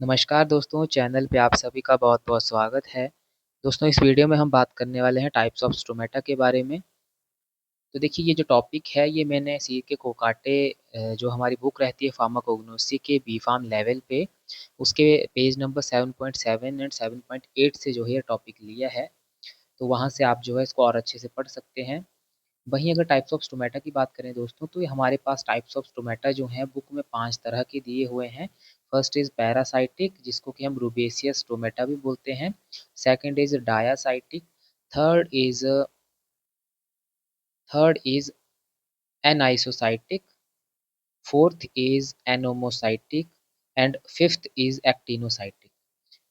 नमस्कार दोस्तों, चैनल पे आप सभी का बहुत-बहुत स्वागत है। दोस्तों इस वीडियो में हम बात करने वाले हैं टाइप्स ऑफ स्टोमेटा के बारे में। तो देखिए ये जो टॉपिक है ये मैंने सीके कोकाटे जो हमारी बुक रहती है फार्माकोग्नोसी के बी-फार्म लेवल पे, उसके पेज नंबर 7.7 एंड 7.8 से जो है ये टॉपिक लिया है। तो वहाँ से आप जो है इसको और अच्छे से पढ़ सकते हैं। वहीं अगर टाइप्स ऑफ स्टोमेटा की बात करें दोस्तों, तो ये हमारे पास टाइप्स ऑफ स्टोमेटा जो हैं बुक में 5 तरह के दिए हुए हैं। फर्स्ट इज़ पैरासाइटिक जिसको कि हम रूबेसियस स्टोमेटा भी बोलते हैं। Second is diacytic, third is third is anisocytic, fourth is anomocytic and fifth is actinocytic.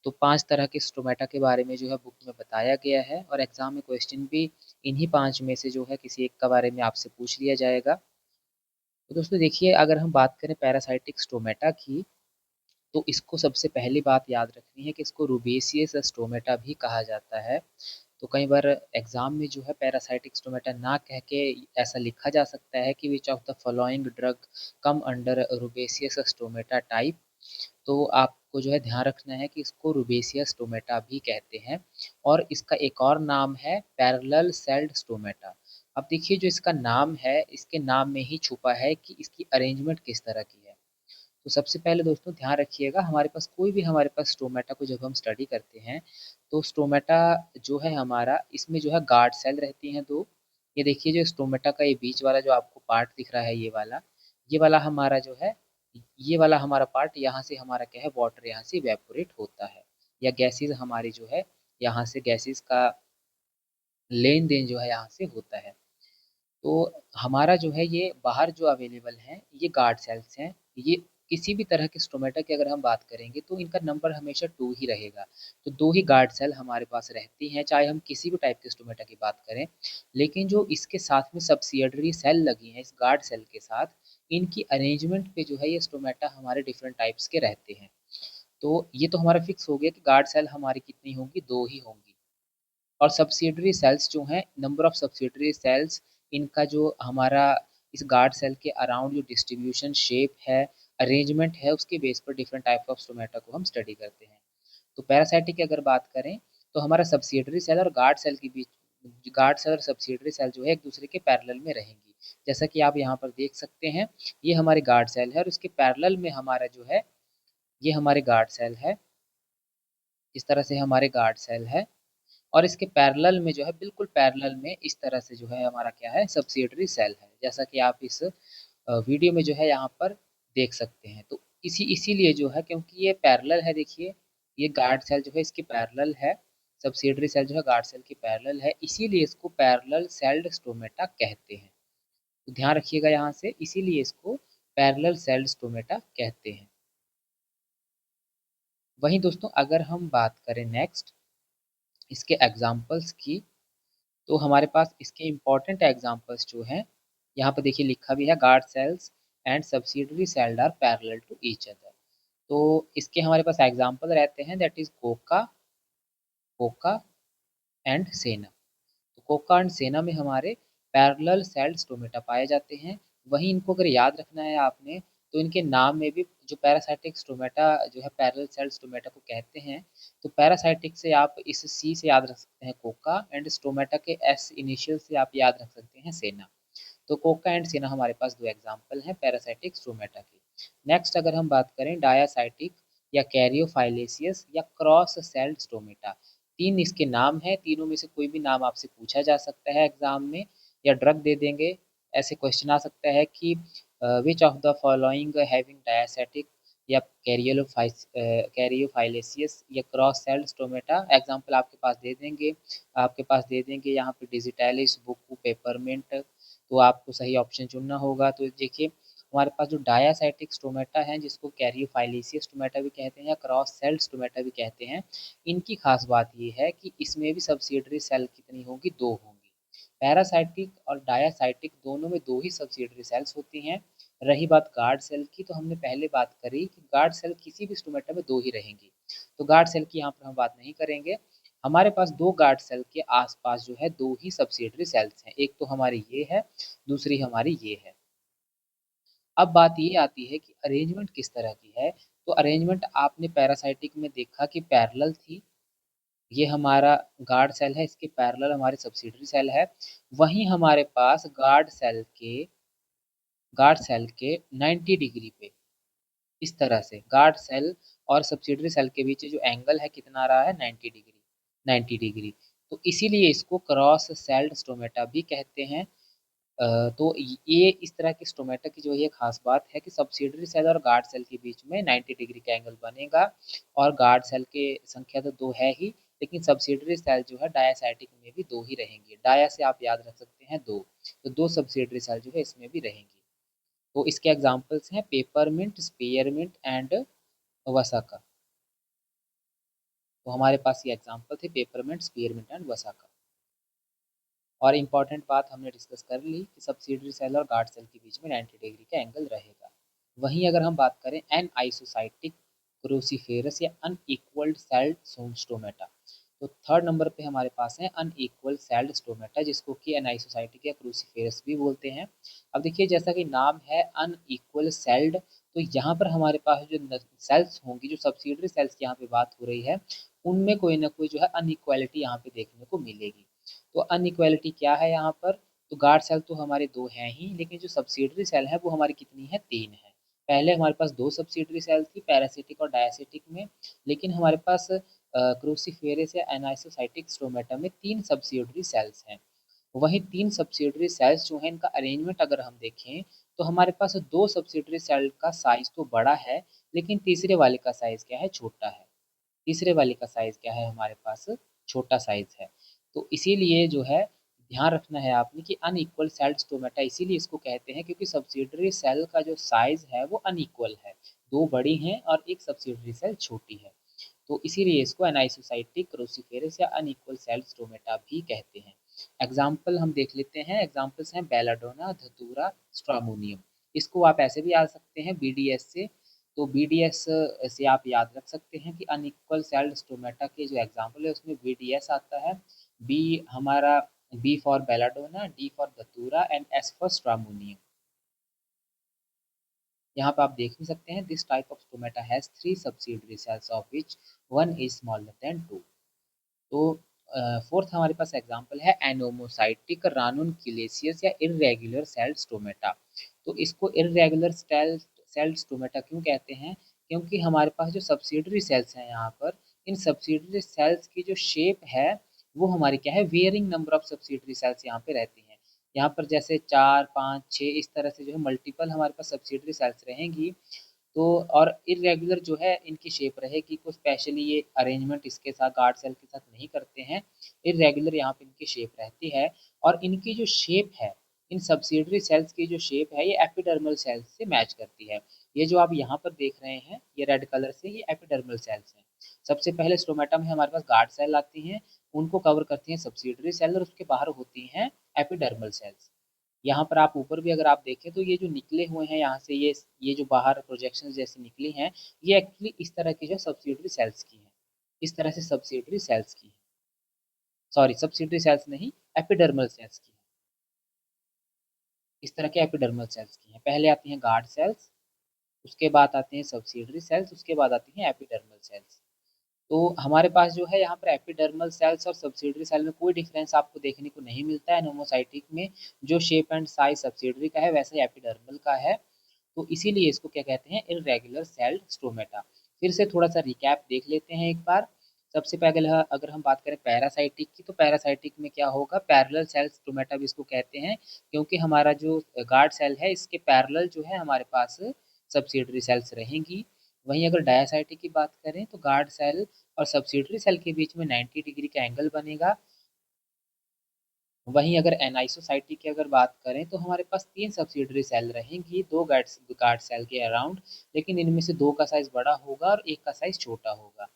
तो 5 तरह के स्टोमेटा के बारे में जो है बुक में बताया गया है और एग्ज़ाम में क्वेश्चन भी इन्हीं 5 में से जो है किसी एक के बारे में आपसे पूछ लिया जाएगा। तो दोस्तों देखिए अगर हम बात करें पैरासाइटिक स्टोमेटा की, तो इसको सबसे पहली बात याद रखनी है कि इसको रूबेसियस स्टोमेटा भी कहा जाता है। तो कई बार एग्ज़ाम में जो है पैरासाइटिक स्टोमेटा ना कह के ऐसा लिखा जा सकता है कि which of the following drug come under rubiaceous stomata type. तो आपको जो है ध्यान रखना है कि इसको रूबेसियस स्टोमेटा भी कहते हैं और इसका एक और नाम है पैरेलल सेल्ड स्टोमेटा। अब देखिए जो इसका नाम है, इसके नाम में ही छुपा है कि इसकी अरेंजमेंट किस तरह की है। तो सबसे पहले दोस्तों ध्यान रखिएगा हमारे पास स्टोमेटा को जब हम स्टडी करते हैं, तो स्टोमेटा जो है हमारा इसमें जो है गार्ड सेल रहती हैं 2। ये देखिए जो स्टोमेटा का ये बीच वाला जो आपको पार्ट दिख रहा है ये वाला हमारा जो है ये वाला हमारा पार्ट यहाँ से हमारा क्या है वाटर यहाँ से इवेपोरेट होता है या गैसेज़ हमारी जो है यहाँ से गैसेज़ का लेन-देन जो है यहाँ से होता है। तो हमारा जो है ये बाहर जो अवेलेबल हैं, ये गार्ड सेल्स हैं। ये किसी भी तरह के स्टोमेटा की अगर हम बात करेंगे तो इनका नंबर हमेशा 2 ही रहेगा। तो 2 ही गार्ड सेल हमारे पास रहती हैं, चाहे हम किसी भी टाइप के स्टोमेटा की बात करें। लेकिन जो इसके साथ में सब्सिडियरी सेल लगी हैं इस गार्ड सेल के साथ, इनकी अरेंजमेंट पे जो है ये स्टोमेटा हमारे डिफरेंट टाइप्स के रहते हैं। तो ये तो हमारा फिक्स हो गया कि गार्ड सेल हमारी कितनी होंगी, 2 ही होंगी। और सब्सिडियरी सेल्स जो हैं नंबर ऑफ सब्सिडियरी सेल्स इनका जो हमारा इस गार्ड सेल के अराउंड जो डिस्ट्रीब्यूशन शेप है अरेंजमेंट है उसके बेस पर डिफरेंट टाइप ऑफ स्टोमेटा को हम स्टडी करते हैं। तो पैरासाइटिक की अगर बात करें तो हमारा सब्सिडियरी सेल और गार्ड सेल के बीच गार्ड सेल और सब्सिडियरी सेल जो है एक दूसरे के पैरेलल में रहेंगी। जैसा कि आप यहाँ पर देख सकते हैं ये हमारे गार्ड सेल है और इसके पैरेलल में हमारा जो है ये हमारे गार्ड सेल है। इस तरह से हमारे गार्ड सेल है और इसके पैरेलल में जो है बिल्कुल पैरेलल में इस तरह से जो है हमारा क्या है सब्सिडियरी सेल है जैसा कि आप इस वीडियो में जो है यहाँ पर देख सकते हैं। तो इसीलिए जो है क्योंकि ये पैरेलल है देखिए ये गार्ड सेल जो है इसकी पैरेलल है सब्सिडियरी सेल जो है गार्ड सेल की पैरेलल है इसीलिए इसको पैरेलल सेल्ड स्टोमेटा कहते हैं। तो ध्यान रखिएगा यहाँ से इसीलिए इसको पैरेलल सेल्ड स्टोमेटा कहते हैं। वहीं दोस्तों अगर हम बात करें नेक्स्ट इसके एग्जाम्पल्स की, तो हमारे पास इसके इम्पोर्टेंट एग्जांपल्स जो हैं यहाँ पर देखिए लिखा भी है guard cells and subsidiary cell are parallel to each other. तो इसके हमारे पास एग्जांपल रहते हैं that is coca coca and senna. तो कोका एंड सेना में हमारे पैरेलल सेल्ड स्टोमेटा पाए जाते हैं। वहीं इनको अगर याद रखना है आपने तो इनके नाम में भी जो पैरासाइटिक स्टोमेटा जो है पैरेलल सेल्ड स्टोमेटा को कहते हैं। तो पैरासाइटिक से आप इस सी से याद रख सकते हैं कोका एंड स्टोमेटा के एस इनिशियल से आप याद रख सकते हैं सेना। तो कोका एंड सेना हमारे पास 2 एग्जाम्पल हैं पैरासाइटिक स्टोमेटा के। नेक्स्ट अगर हम बात करें डायासाइटिक या कैरियोफाइलेसियस या क्रॉस सेल्ड स्टोमेटा। 3 इसके नाम हैं, तीनों में से कोई भी नाम आपसे पूछा जा सकता है एग्जाम में या ड्रग दे देंगे। ऐसे क्वेश्चन आ सकता है कि which of the following having diacytic या कैरियोफाइलेसियस या क्रॉस सेल्ड स्टोमेटा एग्जाम्पल आपके पास दे देंगे यहाँ पे डिजिटैलिस बुकू पेपरमिंट। तो आपको सही ऑप्शन चुनना होगा। तो देखिए हमारे पास जो डायासाइटिक स्टोमेटा है जिसको कैरियोफाइलेसियस स्टोमेटा भी कहते हैं या क्रॉस सेल्ड स्टोमेटा भी कहते हैं, इनकी खास बात ये है कि इसमें भी सब्सिडियरी सेल कितनी होंगी, 2 होंगी। पैरासाइटिक और डायासाइटिक दोनों में 2 ही सब्सिडियरी सेल्स होती हैं। रही बात गार्ड सेल की तो हमने पहले बात करी कि गार्ड सेल किसी भी स्टोमेटा में 2 ही रहेंगी। तो गार्ड सेल की यहाँ पर हम बात नहीं करेंगे। हमारे पास 2 गार्ड सेल के आस-पास जो है 2 ही सब्सिडियरी सेल्स हैं। एक तो हमारी ये है, दूसरी हमारी ये है। अब बात ये आती है कि अरेंजमेंट किस तरह की है। तो अरेंजमेंट आपने पैरासाइटिक में देखा कि पैरेलल थी। ये हमारा गार्ड सेल है, इसके पैरेलल हमारे सब्सिडरी सेल है। वहीं हमारे पास गार्ड सेल के 90 डिग्री पे इस तरह से गार्ड सेल और सब्सिडरी सेल के बीच जो एंगल है कितना आ रहा है, 90 डिग्री। तो इसीलिए इसको क्रॉस सेल्ड स्टोमेटा भी कहते हैं। तो ये इस तरह की स्टोमेटा की जो ये खास बात है कि सब्सिडरी सेल और गार्ड सेल के बीच में 90 डिग्री का एंगल बनेगा। और गार्ड सेल के संख्या तो दो है ही, लेकिन सब्सिडरी सेल जो है डायासाइटिक में भी दो ही रहेंगे। डाया से आप याद रख सकते हैं दो, तो दो सब्सिडरी सेल जो है इसमें भी रहेंगी। तो इसके एग्जाम्पल्स हैं पेपरमिंट, स्पेयरमिंट एंड वसाका। तो हमारे पास ये एग्जाम्पल थे पेपरमिंट, स्पेयरमिंट एंड वसाका। और इम्पॉर्टेंट बात हमने डिस्कस कर ली कि सब्सिडरी सेल और गार्ड सेल के बीच में 90 डिग्री का एंगल रहेगा। वहीं अगर हम बात करें एन आइसोसाइटिक क्रूसीफेरस या अनइक्वल्ड सेल्ड स्टोमेटा, तो थर्ड नंबर पे हमारे पास है अनइक्वल सेल्ड स्टोमेटा, जिसको कि एनाइसोसाइटिक या क्रूसीफेरस भी बोलते हैं। अब देखिए जैसा कि नाम है अनइक्वल सेल्ड, तो यहाँ पर हमारे पास जो सेल्स होंगी, जो सब्सिडरी सेल्स की यहाँ पे बात हो रही है, उनमें कोई ना कोई जो है अनइक्वालिटी यहाँ पे देखने को मिलेगी। तो अनइक्वालिटी क्या है यहाँ पर, तो गार्ड सेल तो हमारे दो हैं ही, लेकिन जो सब्सिडरी सेल है वो हमारी कितनी है, तीन है। पहले हमारे पास दो सब्सिडरी सेल थी, पैरासिटिक और डायासिटिक में, लेकिन हमारे पास क्रूसीफेरस या एनाइसोसाइटिक स्टोमेटा में तीन सब्सिडरी सेल्स हैं। वहीं तीन सब्सिडरी सेल्स जो हैं इनका अरेंजमेंट अगर हम देखें, तो हमारे पास दो सब्सिडरी सेल का साइज तो बड़ा है, लेकिन तीसरे वाले का साइज क्या है, छोटा है। तीसरे वाले का साइज क्या है, हमारे पास छोटा साइज है। तो इसीलिए जो है ध्यान रखना है आपने कि अनइक्वल सेल्ड स्टोमेटा इसीलिए इसको कहते हैं क्योंकि सब्सिडरी सेल का जो साइज है वो अनइक्वल है, दो बड़ी हैं और एक सब्सिडरी सेल छोटी है। तो इसीलिए इसको एनाइसोसाइटिक क्रूसीफेरस या अनइक्वल सेल्ड स्टोमेटा भी कहते हैं। एग्जाम्पल हम देख लेते हैं, एग्जाम्पल्स हैं बेलाडोना, धतूरा, स्ट्रामोनियम। इसको आप ऐसे भी याद सकते हैं बीडीएस से। तो बीडीएस से आप याद रख सकते हैं कि अनइक्वल सेल्ड स्टोमेटा के जो एग्जाम्पल है उसमें बीडीएस आता है। बी हमारा B for belladonna, D for datura and S for stramonium. यहाँ पे आप देख भी सकते हैं this type of stomata has three subsidiary cells of which one is smaller than two. तो फोर्थ हमारे पास एग्जांपल है एनोमोसाइटिक रानुनक्यूलेसियस या इर्रेगुलर सेल्ड स्टोमेटा। तो इसको इर्रेगुलर सेल्ड स्टोमेटा क्यों कहते हैं, क्योंकि हमारे पास जो सब्सिडरी सेल्स हैं यहाँ पर, इन सब्सिडरी सेल्स की जो शेप है वो हमारी क्या है, varying number of subsidiary cells यहाँ पे रहती हैं। यहाँ पर जैसे चार पाँच छः इस तरह से जो है मल्टीपल हमारे पास सब्सिडरी सेल्स रहेंगी। तो और इरेगुलर जो है इनकी शेप रहेगी, कुछ स्पेशली ये अरेंजमेंट इसके साथ गार्ड सेल के साथ नहीं करते हैं। इरेगुलर यहाँ पे इनकी शेप रहती है। और इनकी जो शेप है, इन सब्सिडरी सेल्स की जो शेप है ये एपिडर्मल सेल्स से मैच करती है। ये जो आप यहाँ पर देख रहे हैं ये रेड कलर से, ये एपिडर्मल सेल्स हैं। सबसे पहले स्टोमेटा में हमारे पास गार्ड सेल आती हैं, उनको कवर करती हैं सब्सिडरी सेल और उसके बाहर होती हैं एपिडर्मल सेल्स। यहाँ पर आप ऊपर भी अगर आप देखें तो ये जो निकले हुए हैं यहाँ से, ये जो बाहर प्रोजेक्शन जैसे निकली हैं, ये एक्चुअली इस तरह की जो सब्सिडरी सेल्स की हैं, इस तरह से सब्सिडरी सेल्स की है। सॉरी, सब्सिडरी सेल्स नहीं, एपिडर्मल सेल्स की है। इस तरह के एपिडर्मल सेल्स की हैं। पहले आती हैं गार्ड सेल्स, उसके बाद आते हैं सब्सिडरी सेल्स, उसके बाद आती हैं एपिडर्मल सेल्स। तो हमारे पास जो है यहाँ पर एपिडर्मल सेल्स और सब्सिडरी सेल में कोई डिफरेंस आपको देखने को नहीं मिलता है नोमोसाइटिक में। जो शेप एंड साइज सब्सिडरी का है वैसे ही एपिडर्मल का है। तो इसीलिए इसको क्या कहते हैं, इरेगुलर सेल्ड स्टोमेटा। फिर से थोड़ा सा रिकैप देख लेते हैं एक बार। सबसे पहले अगर हम बात करें पैरासाइटिक की, तो पैरासाइटिक में क्या होगा, पैरेलल सेल स्टोमेटा भी इसको कहते हैं, क्योंकि हमारा जो गार्ड सेल है इसके पैरेलल जो है हमारे पास सब्सिडरी सेल्स रहेंगी। वहीं अगर डायासाइटिक की बात करें तो गार्ड सेल और सब्सिडरी सेल के बीच में 90 डिग्री का एंगल बनेगा। वहीं अगर एनाइसोसाइटी की अगर बात करें तो हमारे पास तीन सब्सिडरी सेल रहेंगी, दो गार्ड सेल के अराउंड, लेकिन इनमें से दो का साइज बड़ा होगा और एक का साइज छोटा होगा।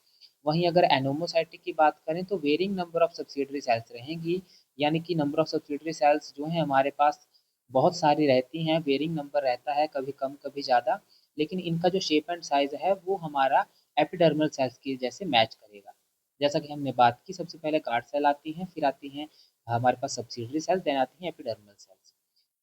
वहीं अगर एनोमोसाइटिक की बात करें तो varying number of subsidiary cells रहेंगी, यानी कि नंबर ऑफ सब्सिडरी सेल्स जो हैं हमारे पास बहुत सारी रहती हैं, वेरिंग नंबर रहता है, कभी कम कभी ज़्यादा, लेकिन इनका जो शेप एंड साइज है वो हमारा एपिडर्मल सेल्स की जैसे मैच करेगा। जैसा कि हमने बात की, सबसे पहले गार्ड सेल आती हैं, फिर आती हैं हमारे पास सब्सिडरी सेल्स, देन आती हैं एपिडर्मल सेल्स।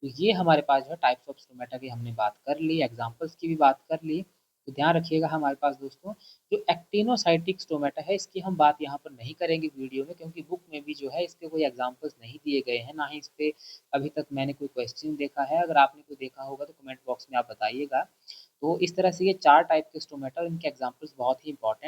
तो ये हमारे पास जो है टाइप्स ऑफ स्टोमेटा की हमने बात कर ली, एग्ज़ाम्पल्स की भी बात कर ली। तो ध्यान रखिएगा हमारे पास दोस्तों, जो एक्टिनोसाइटिक स्टोमेटा है इसकी हम बात यहाँ पर नहीं करेंगे वीडियो में, क्योंकि बुक में भी जो है इसके कोई एग्ज़ाम्पल्स नहीं दिए गए हैं, ना ही इस पे अभी तक मैंने कोई क्वेश्चन देखा है। अगर आपने कोई देखा होगा तो कमेंट बॉक्स में आप बताइएगा। तो इस तरह से ये 4 टाइप के स्टोमेटा और इनके एग्ज़ाम्पल्स बहुत ही इम्पोर्टेंट